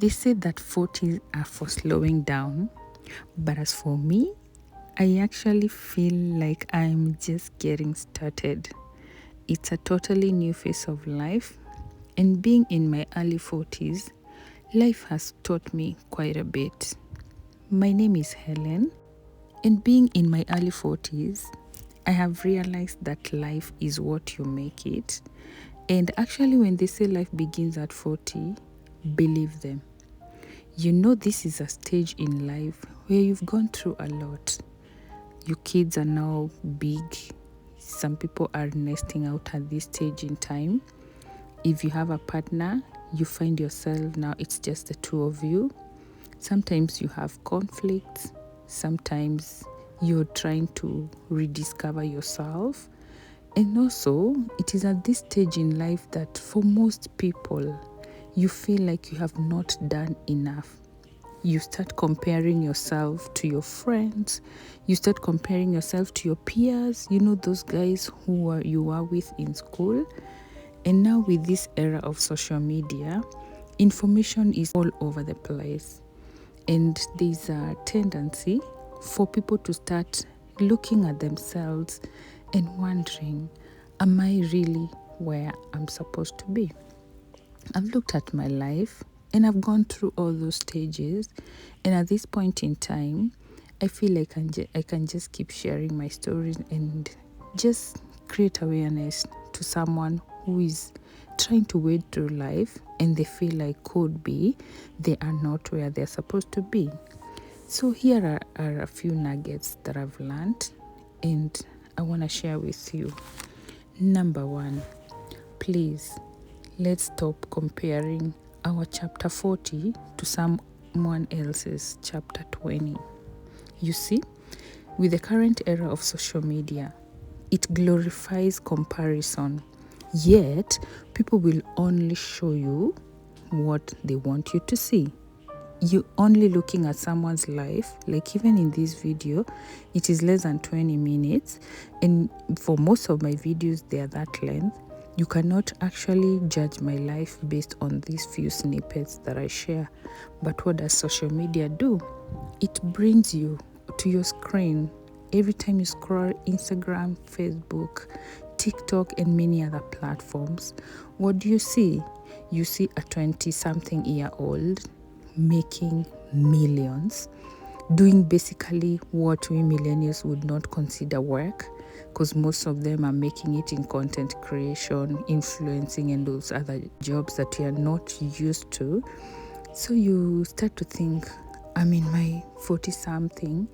They say that 40s are for slowing down, but as for me, I actually feel like I'm just getting started. It's a totally new phase of life, and being in my early 40s, life has taught me quite a bit. My name is Helen, and being in my early 40s, I have realized that life is what you make it. And actually, when they say life begins at 40, believe them. You know, this is a stage in life where you've gone through a lot. Your kids are now big. Some people are nesting out at this stage in time. If you have a partner, you find yourself now it's just the two of you. Sometimes you have conflicts. Sometimes you're trying to rediscover yourself. And also, it is at this stage in life that for most people, you feel like you have not done enough. You start comparing yourself to your friends. You start comparing yourself to your peers. You know, those guys you are with in school. And now with this era of social media, information is all over the place. And there's a tendency for people to start looking at themselves and wondering, am I really where I'm supposed to be? I've looked at my life and I've gone through all those stages. And at this point in time, I feel like I can just keep sharing my stories and just create awareness to someone who is trying to wade through life and they feel like could be they are not where they're supposed to be. So here are a few nuggets that I've learned and I want to share with you. Number one, please, let's stop comparing our chapter 40 to someone else's chapter 20. You see, with the current era of social media, it glorifies comparison. Yet, people will only show you what they want you to see. You're only looking at someone's life, like even in this video, it is less than 20 minutes. And for most of my videos, they are that length. You cannot actually judge my life based on these few snippets that I share. But what does social media do? It brings you to your screen every time you scroll Instagram, Facebook, TikTok, and many other platforms. What do you see? You see a 20-something-year-old making millions, doing basically what we millennials would not consider work, because most of them are making it in content creation, influencing, and those other jobs that we are not used to. So you start to think, I'm in my 40-something,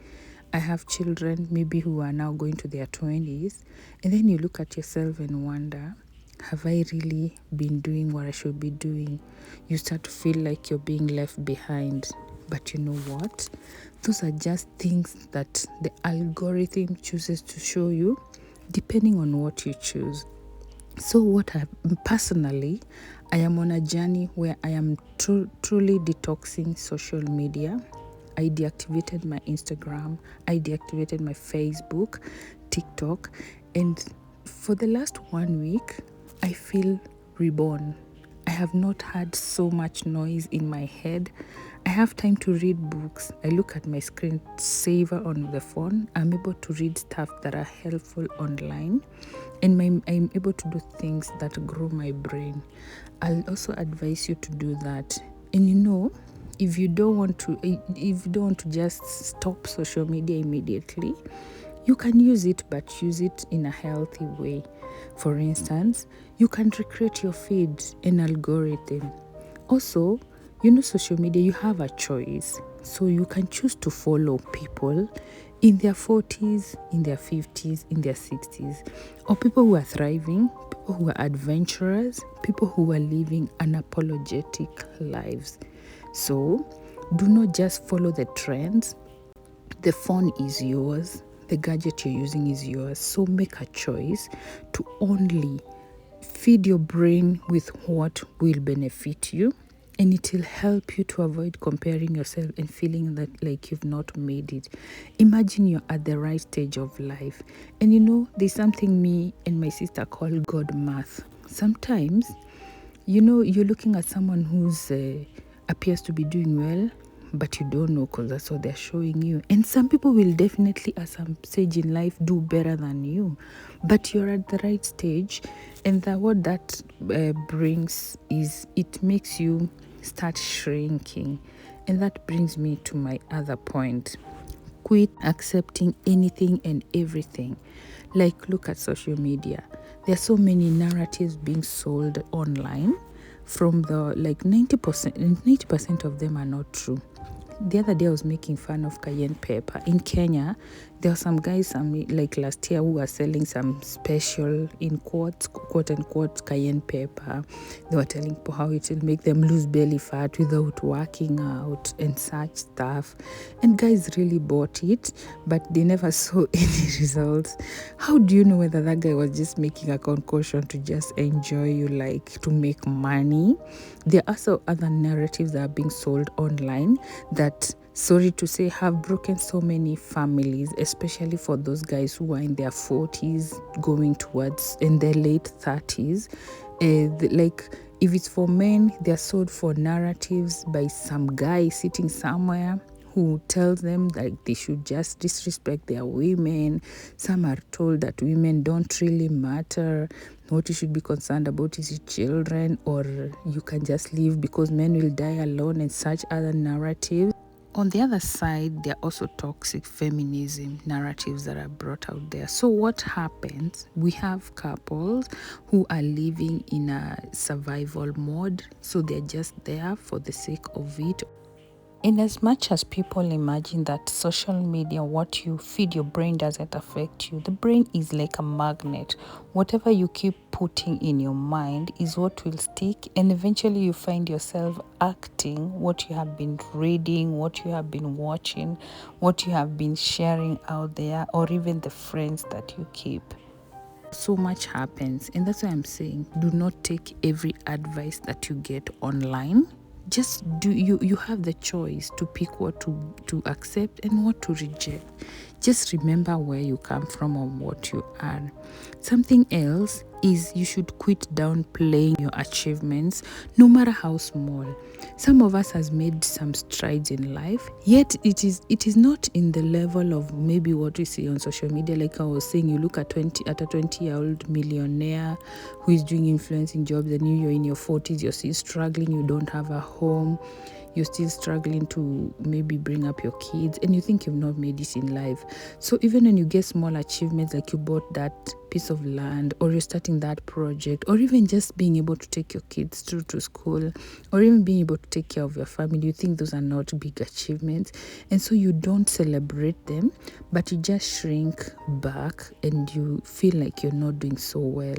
I have children maybe who are now going to their 20s, and then you look at yourself and wonder, have I really been doing what I should be doing? You start to feel like you're being left behind. But you know what? Those are just things that the algorithm chooses to show you depending on what you choose. So personally, I am on a journey where I am truly detoxing social media. I deactivated my Instagram. I deactivated my Facebook, TikTok. And for the last 1 week, I feel reborn. I have not had so much noise in my head. I have time to read books. I look at my screensaver on the phone. I'm able to read stuff that are helpful online. And I'm able to do things that grow my brain. I'll also advise you to do that. And you know, if you don't want to just stop social media immediately, you can use it, but use it in a healthy way. For instance, you can recreate your feed and algorithm. Also, you know, social media, you have a choice. So you can choose to follow people in their 40s, in their 50s, in their 60s, or people who are thriving, people who are adventurers, people who are living unapologetic lives. So do not just follow the trends. The phone is yours. The gadget you're using is yours. So make a choice to only feed your brain with what will benefit you, and it will help you to avoid comparing yourself and feeling that like you've not made it. Imagine you're at the right stage of life, and you know, there's something me and my sister call God math. Sometimes, you know, you're looking at someone who's appears to be doing well, but you don't know because that's what they're showing you. And some people will definitely, at some stage in life, do better than you, but you're at the right stage. And what that brings is it makes you start shrinking. And that brings me to my other point. Quit accepting anything and everything. Like, look at social media. There are so many narratives being sold online. From the 90% of them are not true. The other day I was making fun of cayenne pepper. In Kenya, there were some guys like last year who were selling some special, in quotes, quote unquote, cayenne pepper. They were telling people how it will make them lose belly fat without working out and such stuff. And guys really bought it, but they never saw any results. How do you know whether that guy was just making a concoction to just enjoy you, like to make money? There are also other narratives that are being sold online that, sorry to say, have broken so many families, especially for those guys who are in their 40s going towards in their late 30s. Like, if it's for men, they're sold for narratives by some guy sitting somewhere who tells them that they should just disrespect their women. Some are told that women don't really matter. What you should be concerned about is your children, or you can just leave because men will die alone, and such other narratives. On the other side, there are also toxic feminism narratives that are brought out there. So what happens? We have couples who are living in a survival mode. So they're just there for the sake of it. In as much as people imagine that social media, what you feed your brain doesn't affect you, the brain is like a magnet. Whatever you keep putting in your mind is what will stick, and eventually you find yourself acting what you have been reading, what you have been watching, what you have been sharing out there, or even the friends that you keep. So much happens, and that's why I'm saying, do not take every advice that you get online. Just you have the choice to pick what to accept and what to reject. Just remember where you come from and what you are. Something else is you should quit downplaying your achievements, no matter how small. Some of us has made some strides in life, yet it is not in the level of maybe what we see on social media. Like I was saying, you look at a 20-year-old millionaire who is doing influencing jobs, and you're in your 40s, you're still struggling, you don't have a home, you're still struggling to maybe bring up your kids, and you think you've not made it in life. So even when you get small achievements, like you bought that piece of land, or you're starting that project, or even just being able to take your kids through to school, or even being able to take care of your family, you think those are not big achievements, and so you don't celebrate them, but you just shrink back and you feel like you're not doing so well.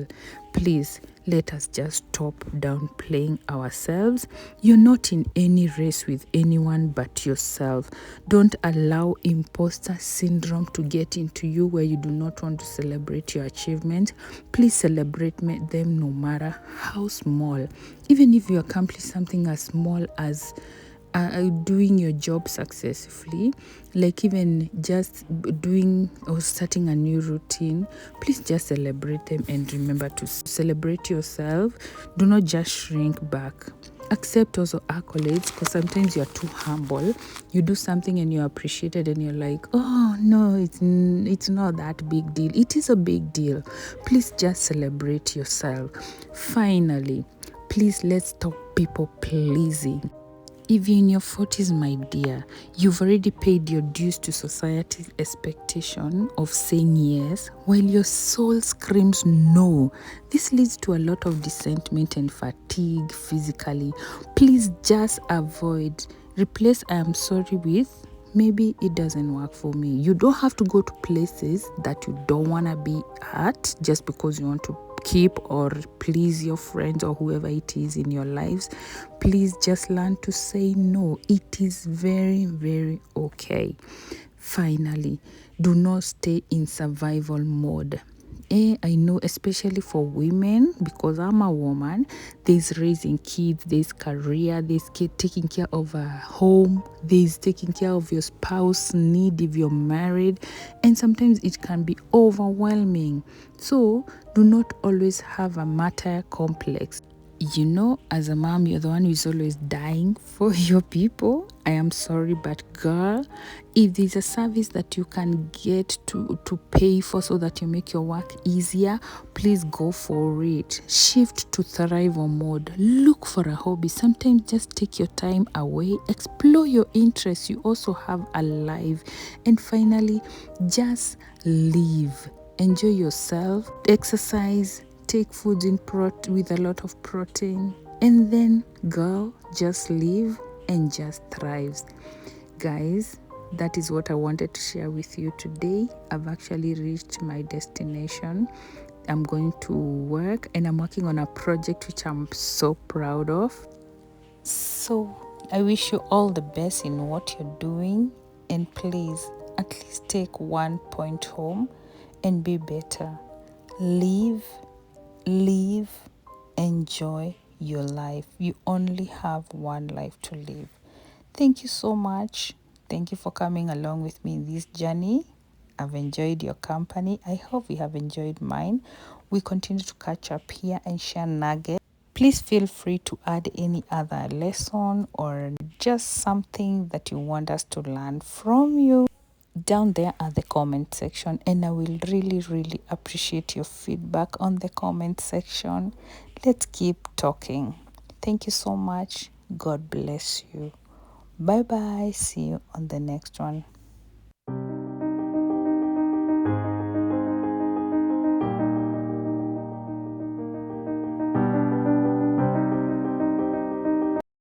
Please, let us just stop downplaying ourselves. You're not in any race with anyone but yourself. Don't allow imposter syndrome to get into you, where you do not want to celebrate your achievements. Please celebrate them, no matter how small. Even if you accomplish something as small as doing your job successfully, like even just doing or starting a new routine, please just celebrate them, and remember to celebrate yourself. Do not just shrink back. Accept also accolades, because sometimes you're too humble. You do something and you're appreciated and you're like, oh no, it's not that big deal. It is a big deal. Please just celebrate yourself. Finally, please, let's stop people pleasing. If you're in your 40s, my dear, you've already paid your dues to society's expectation of saying yes, while your soul screams no. This leads to a lot of resentment and fatigue physically. Please just avoid. Replace I am sorry with maybe it doesn't work for me. You don't have to go to places that you don't want to be at just because you want to keep or please your friends or whoever it is in your lives. Please just learn to say no. It is very, very okay. Finally, do not stay in survival mode. I know, especially for women, because I'm a woman, there's raising kids, there's career, there's taking care of a home, there's taking care of your spouse need if you're married, and sometimes it can be overwhelming. So do not always have a martyr complex. You know, as a mom, you're the one who's always dying for your people. I am sorry, but girl, if there's a service that you can get to pay for so that you make your work easier, please go for it. Shift to thriver mode. Look for a hobby. Sometimes just take your time away, explore your interests. You also have a life. And finally, just live. Enjoy yourself, exercise, take foods with a lot of protein, and then girl, just live and just thrives. Guys, that is what I wanted to share with you today. I've actually reached my destination. I'm going to work and I'm working on a project which I'm so proud of. So I wish you all the best in what you're doing, and please at least take 1 point home and be better. Live, enjoy your life. You only have one life to live. Thank you so much. Thank you for coming along with me in this journey. I've enjoyed your company. I hope you have enjoyed mine. We continue to catch up here and share nuggets. Please feel free to add any other lesson or just something that you want us to learn from you down there at the comment section, and I will really appreciate your feedback on the comment section. Let's keep talking. Thank you so much. God bless you. Bye bye. See you on the next one.